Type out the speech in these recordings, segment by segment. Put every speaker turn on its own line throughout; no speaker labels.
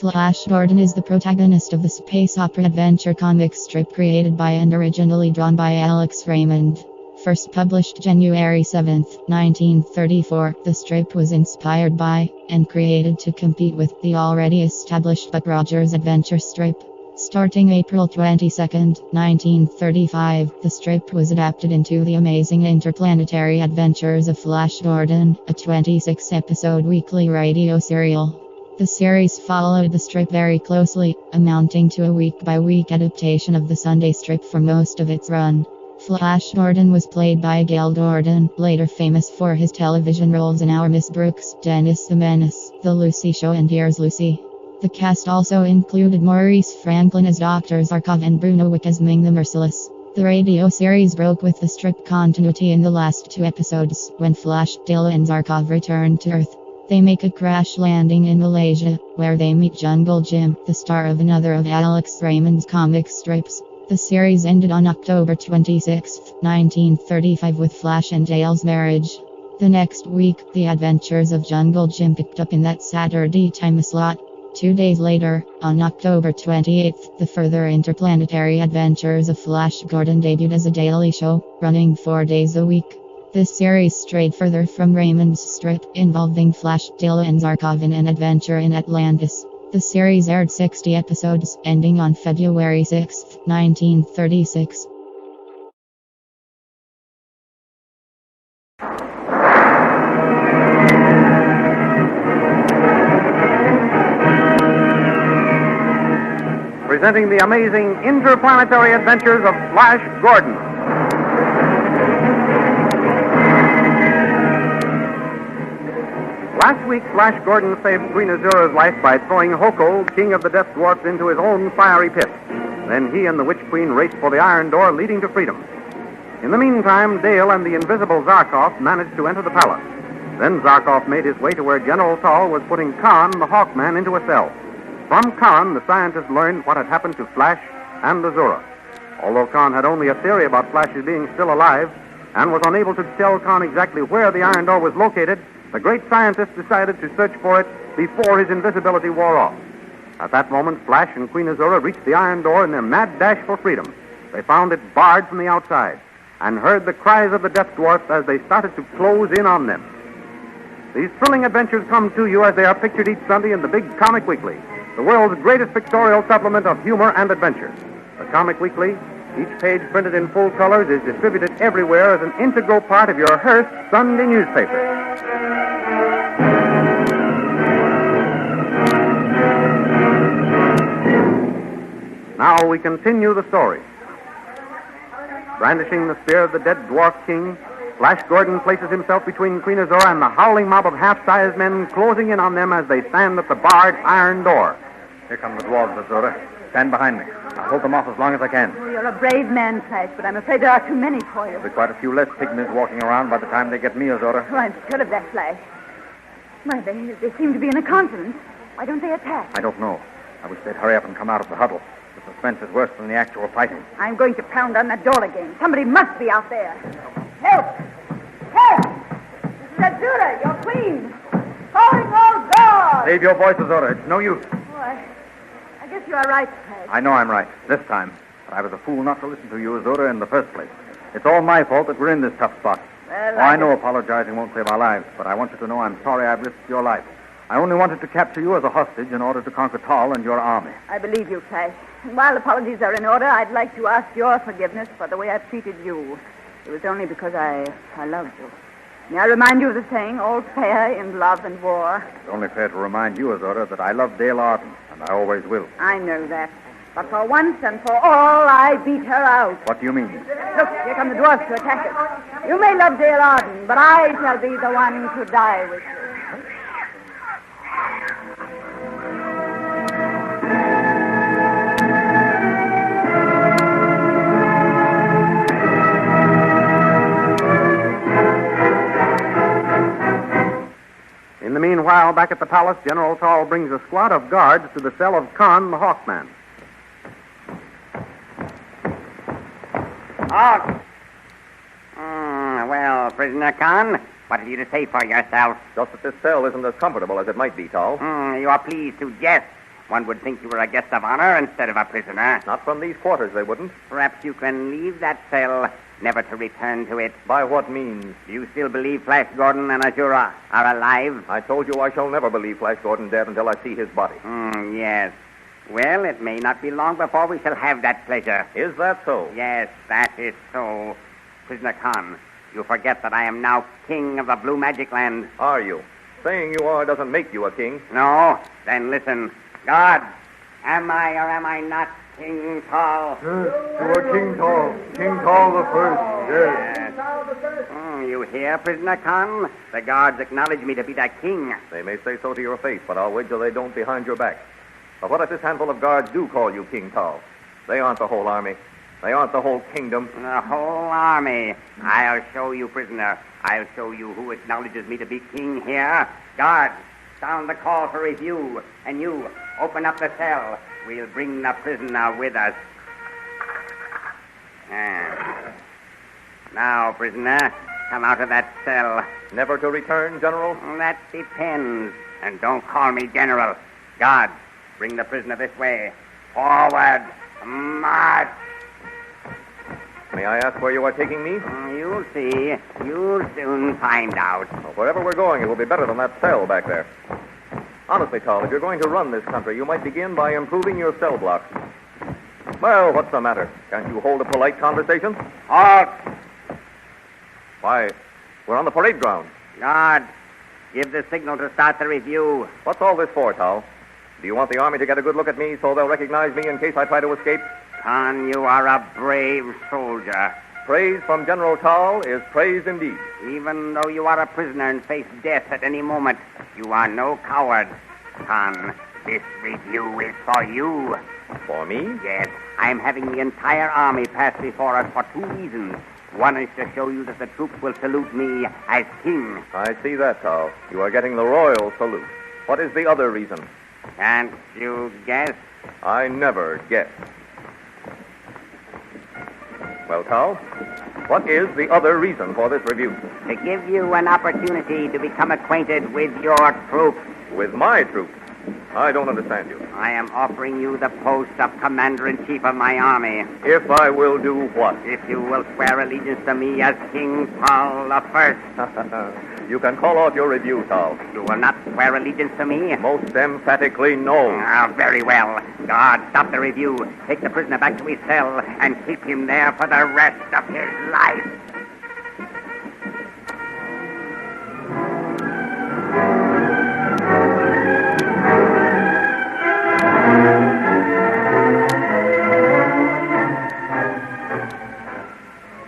Flash Gordon is the protagonist of the space opera adventure comic strip created by and originally drawn by Alex Raymond. First published January 7, 1934, the strip was inspired by and created to compete with the already established Buck Rogers adventure strip. Starting April 22, 1935, the strip was adapted into The Amazing Interplanetary Adventures of Flash Gordon, a 26-episode weekly radio serial. The series followed the strip very closely, amounting to a week-by-week adaptation of the Sunday strip for most of its run. Flash Gordon was played by Gale Gordon, later famous for his television roles in Our Miss Brooks, Dennis the Menace, The Lucy Show and Here's Lucy. The cast also included Maurice Franklin as Dr. Zarkov and Bruno Wick as Ming the Merciless. The radio series broke with the strip continuity in the last 2 episodes, when Flash, Dale and Zarkov return to Earth. They make a crash landing in Malaysia, where they meet Jungle Jim, the star of another of Alex Raymond's comic strips. The series ended on October 26, 1935 with Flash and Dale's marriage. The next week, the adventures of Jungle Jim picked up in that Saturday time slot. 2 days later, on October 28, the further interplanetary adventures of Flash Gordon debuted as a daily show, running 4 days a week. This series strayed further from Raymond's strip, involving Flash, Dale and Zarkov in an adventure in Atlantis. The series aired 60 episodes, ending on February 6, 1936.
Presenting the amazing interplanetary adventures of Flash Gordon. Last week, Flash Gordon saved Queen Azura's life by throwing Hoko, king of the Death Dwarfs, into his own fiery pit. Then he and the Witch Queen raced for the iron door leading to freedom. In the meantime, Dale and the invisible Zarkov managed to enter the palace. Then Zarkov made his way to where General Tall was putting Khan, the Hawkman, into a cell. From Khan, the scientist learned what had happened to Flash and Azura. Although Khan had only a theory about Flash's being still alive and was unable to tell Khan exactly where the iron door was located, the great scientist decided to search for it before his invisibility wore off. At that moment, Flash and Queen Azura reached the iron door in their mad dash for freedom. They found it barred from the outside and heard the cries of the Death Dwarfs as they started to close in on them. These thrilling adventures come to you as they are pictured each Sunday in the Big Comic Weekly, the world's greatest pictorial supplement of humor and adventure. The Comic Weekly, each page printed in full colors, is distributed everywhere as an integral part of your Hearst Sunday newspaper. Now we continue the story. Brandishing the spear of the dead dwarf king, Flash Gordon places himself between Queen Azura and the howling mob of half-sized men closing in on them as they stand at the barred iron door.
Here come the dwarves, Azura. Stand behind me. I'll hold them off as long as I can.
Oh, you're a brave man, Flash, but I'm afraid there are too many for you.
There'll be quite a few less pygmies walking around by the time they get me, Azura.
Oh, I'm sure of that, Flash. Well, they seem to be in a conference. Why don't they attack?
I don't know. I wish they'd hurry up and come out of the huddle. The suspense is worse than the actual fighting.
I'm going to pound on that door again. Somebody must be out there. Help! Help! This is Azura, your queen. Calling all guards!
Save your voice, Azura. It's no use.
Oh, I guess you are right, Flash.
I know I'm right, this time. But I was a fool not to listen to you, Azura, in the first place. It's all my fault that we're in this tough spot.
Well,
I know apologizing won't save our lives, but I want you to know I'm sorry I've risked your life. I only wanted to capture you as a hostage in order to conquer Tall and your army.
I believe you, Flash. And while apologies are in order, I'd like to ask your forgiveness for the way I've treated you. It was only because I loved you. May I remind you of the saying, all's fair in love and war?
It's only fair to remind you, Azura, that I love Dale Arden, and I always will.
I know that. But for once and for all, I beat her out.
What do you mean?
Look, here come the dwarfs to attack us. You may love Dale Arden, but I shall be the one to die with you.
In the meanwhile, back at the palace, General Tall brings a squad of guards to the cell of Khan, the Hawkman.
Hawk! Well, prisoner Khan, what have you to say for yourself?
Just that this cell isn't as comfortable as it might be, Tall.
You are pleased to jest. One would think you were a guest of honor instead of a prisoner.
Not from these quarters, they wouldn't.
Perhaps you can leave that cell, never to return to it.
By what means?
Do you still believe Flash Gordon and Azura are alive?
I told you I shall never believe Flash Gordon dead until I see his body.
Yes. Well, it may not be long before we shall have that pleasure.
Is that so?
Yes, that is so. Prisoner Khan, you forget that I am now king of the Blue Magic Land.
Are you? Saying you are doesn't make you a king.
No? Then listen. God, am I or am I not King Tall?
Yes, you are King Tall. King Tall the First,
yes. You hear, Prisoner Khan? The guards acknowledge me to be the king.
They may say so to your face, but I'll wager they don't behind your back. But what if this handful of guards do call you King Tall? They aren't the whole army. They aren't the whole kingdom.
The whole army. I'll show you, prisoner. I'll show you who acknowledges me to be king here. Guards, sound the call for review. And you, open up the cell. We'll bring the prisoner with us. Now, prisoner, come out of that cell.
Never to return, General?
That depends. And don't call me General. Guards, bring the prisoner this way. Forward. March.
May I ask where you are taking me?
You'll see. You'll soon find out.
Well, wherever we're going, it will be better than that cell back there. Honestly, Tall, if you're going to run this country, you might begin by improving your cell blocks. Well, what's the matter? Can't you hold a polite conversation?
Halt!
Why, we're on the parade ground.
Guard, give the signal to start the review.
What's all this for, Tall? Do you want the army to get a good look at me so they'll recognize me in case I try to escape?
Khan, you are a brave soldier.
Praise from General Tall is praise indeed.
Even though you are a prisoner and face death at any moment, you are no coward. Khan, this review is for you.
For me?
Yes, I'm having the entire army pass before us for two reasons. One is to show you that the troops will salute me as king.
I see that, Tall. You are getting the royal salute. What is the other reason?
Can't you guess?
I never guess. Well, Tall, what is the other reason for this review?
To give you an opportunity to become acquainted with your troops.
With my troops? I don't understand you.
I am offering you the post of Commander-in-Chief of my army.
If I will do what?
If you will swear allegiance to me as King Tall the First.
You can call off your review, Tall.
You will not swear allegiance to me?
Most emphatically, no.
Very well. Guard, stop the review. Take the prisoner back to his cell and keep him there for the rest of his life.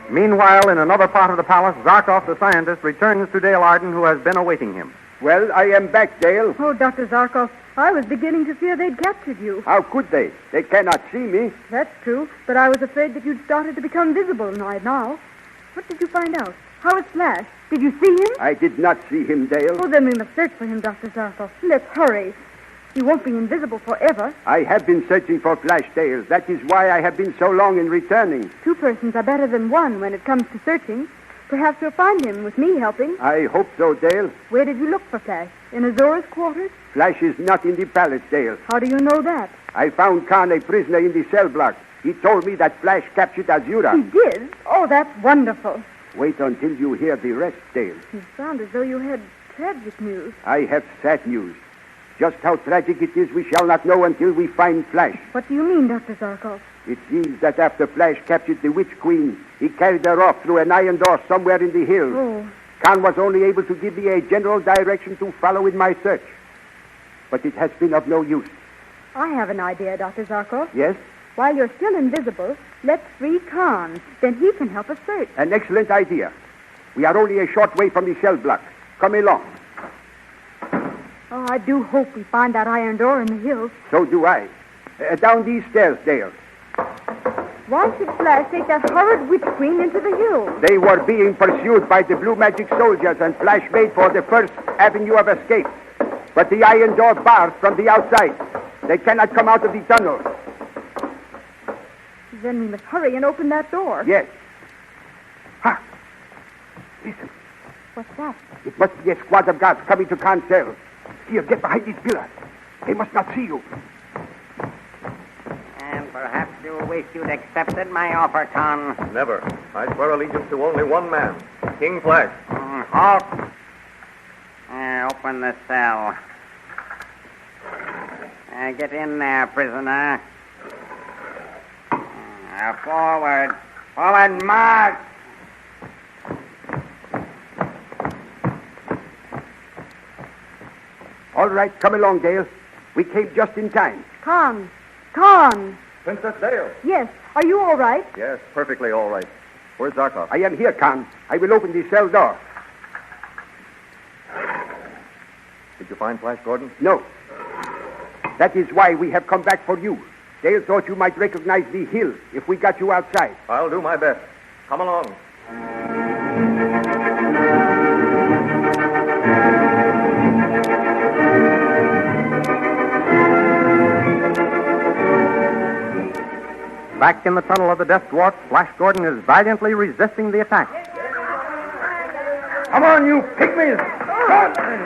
Meanwhile, in another part of the palace, Zarkov the scientist returns to Dale Arden, who has been awaiting him.
Well, I am back, Dale.
Oh, Dr. Zarkov, I was beginning to fear they'd captured you.
How could they? They cannot see me.
That's true, but I was afraid that you'd started to become visible right now. What did you find out? How is Flash? Did you see him?
I did not see him, Dale.
Oh, then we must search for him, Dr. Zarkov. Let's hurry. He won't be invisible forever.
I have been searching for Flash, Dale. That is why I have been so long in returning.
Two persons are better than one when it comes to searching. Perhaps you'll find him with me helping.
I hope so, Dale.
Where did you look for Flash? In Azura's quarters?
Flash is not in the palace, Dale.
How do you know that?
I found Khan a prisoner in the cell block. He told me that Flash captured Azura.
He did? Oh, that's wonderful.
Wait until you hear the rest, Dale.
You sound as though you had tragic news.
I have sad news. Just how tragic it is we shall not know until we find Flash.
What do you mean, Dr. Zarkov?
It seems that after Flash captured the Witch Queen, he carried her off through an iron door somewhere in the hills.
Oh.
Khan was only able to give me a general direction to follow in my search. But it has been of no use.
I have an idea, Dr. Zarkov.
Yes?
While you're still invisible, let's free Khan. Then he can help us search.
An excellent idea. We are only a short way from the cell block. Come along.
Oh, I do hope we find that iron door in the hills.
So do I. Down these stairs, Dale.
Why should Flash take that horrid Witch Queen into the hills?
They were being pursued by the Blue Magic soldiers, and Flash made for the first avenue of escape. But the iron door bars from the outside. They cannot come out of the tunnel.
Then we must hurry and open that door.
Yes. Ha! Listen.
What's that?
It must be a squad of guards coming to Khan's cell. Here, get behind this pillar. They must not see you.
And perhaps you wish you'd accepted my offer, Con.
Never. I swear allegiance to only one man, King Flash.
Halt. Open the cell. Get in there, prisoner. Forward. Forward, march.
All right, come along, Dale. We came just in time.
Con.
Princess Dale.
Yes. Are you all right?
Yes, perfectly all right. Where's Zarkov?
I am here, Con. I will open the cell door.
Did you find Flash Gordon?
No. That is why we have come back for you. Dale thought you might recognize the hill if we got you outside.
I'll do my best. Come along.
Back in the tunnel of the Death Dwarf, Flash Gordon is valiantly resisting the attack.
Come on, you pygmies!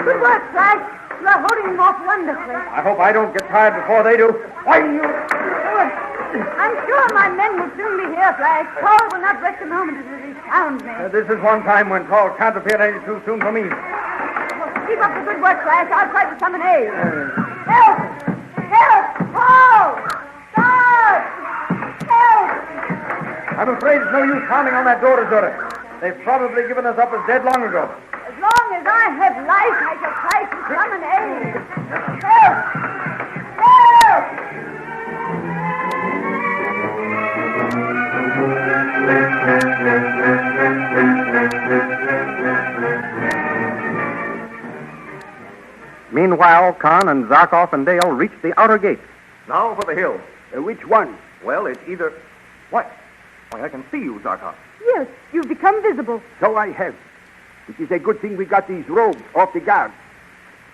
Good work, Flash. You're holding him off wonderfully.
I hope I don't get tired before they do. Why do you...
I'm sure my men will soon be here, Flash. Paul will not rest a moment until he found me.
This is one time when Paul can't appear any too soon for me.
Keep up the good work, Flash. I'll try to summon aid. Help! Help! Paul! Stop! Help!
I'm afraid it's no use pounding on that door, Azura. They've probably given us up as dead long ago.
As long as I have life, I shall try to summon aid. Help! Help!
Meanwhile, Khan and Zarkov and Dale reach the outer gate.
Now for the hill.
Which one?
Well, it's either... What? Why, I can see you, Zarkov.
Yes. You've become visible.
So I have. It is a good thing we got these robes off the guard.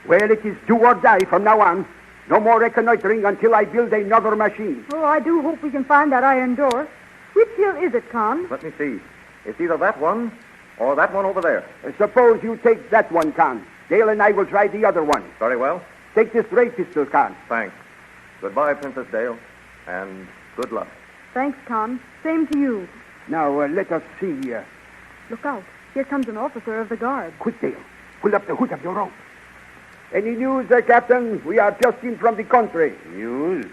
Well, it is do or die from now on. No more reconnoitering until I build another machine.
Oh, I do hope we can find that iron door. Which hill is it, Con?
Let me see. It's either that one or that one over there.
Suppose you take that one, Con. Dale and I will try the other one.
Very well.
Take this ray pistol, Con.
Thanks. Goodbye, Princess Dale, and good luck.
Thanks, Con. Same to you.
Now, let us see.
Look out. Here comes an officer of the guard.
Quick, Dale. Pull up the hood of your robe. Any news, Captain? We are just in from the country.
News?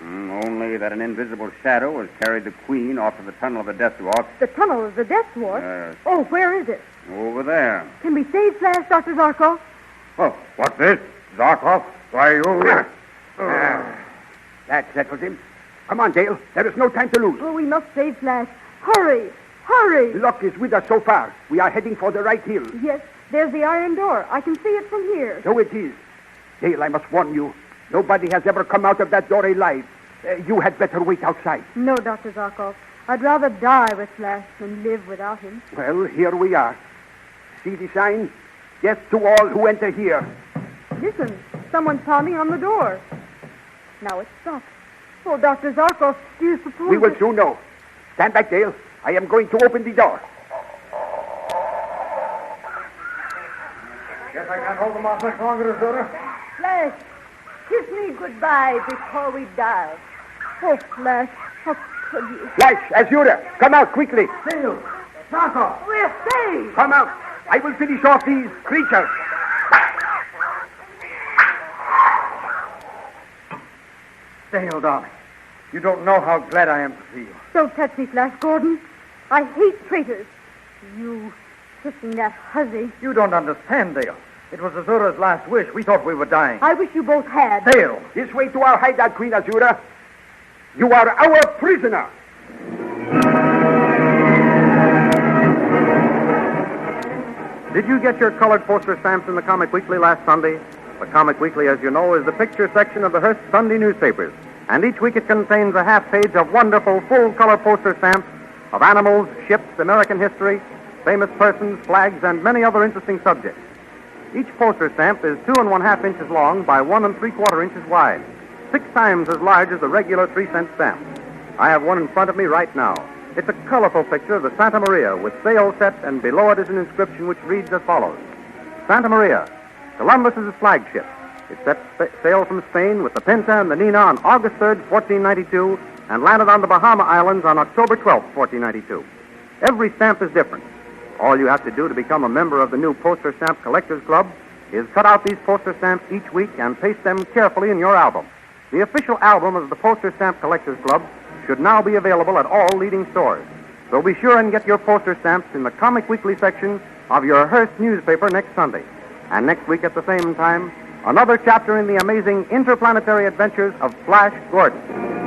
Only that an invisible shadow has carried the Queen off to the tunnel of the Death Dwarf.
The tunnel of the Death Dwarf?
Yes.
Oh, where is it?
Over there.
Can we save Flash, Dr. Zarkov?
Oh, what's this? Zarkov? Why, you...
That settles him. Come on, Dale. There is no time to lose.
Oh, we must save Flash. Hurry! Hurry!
Luck is with us so far. We are heading for the right hill.
Yes, there's the iron door. I can see it from here.
So it is. Dale, I must warn you. Nobody has ever come out of that door alive. You had better wait outside.
No, Dr. Zarkov. I'd rather die with Flash than live without him.
Well, here we are. See the sign? Death to all who enter here.
Listen, someone's pounding on the door. Now it's stopped. Oh, Dr. Zarkov, do you suppose...
We will soon know. Stand back, Dale. I am going to open the door.
Guess I can't hold them off much longer, Azura.
Flash, kiss me goodbye before we die.
Oh, Flash, how could you?
Flash, Azura, come out quickly.
Dale! Zarkov!
We're saved.
Come out. I will finish off these creatures.
Dale, darling. You don't know how glad I am to see you.
Don't touch me, Flash Gordon. I hate traitors. You kissing that hussy.
You don't understand, Dale. It was Azura's last wish. We thought we were dying.
I wish you both had.
Dale!
This way to our hideout, Queen Azura. You are our prisoner.
Did you get your colored poster stamps in the Comic Weekly last Sunday? The Comic Weekly, as you know, is the picture section of the Hearst Sunday newspapers. And each week it contains a half page of wonderful full-color poster stamps of animals, ships, American history, famous persons, flags, and many other interesting subjects. Each poster stamp is 2 1/2 inches long by 1 3/4 inches wide, 6 times as large as the regular 3-cent stamp. I have one in front of me right now. It's a colorful picture of the Santa Maria with sail set, and below it is an inscription which reads as follows. Santa Maria, Columbus's flagship. It set sail from Spain with the Pinta and the Nina on August 3rd, 1492, and landed on the Bahama Islands on October 12, 1492. Every stamp is different. All you have to do to become a member of the new Poster Stamp Collectors Club is cut out these poster stamps each week and paste them carefully in your album. The official album of the Poster Stamp Collectors Club should now be available at all leading stores. So be sure and get your poster stamps in the Comic Weekly section of your Hearst newspaper next Sunday. And next week at the same time, another chapter in the amazing interplanetary adventures of Flash Gordon.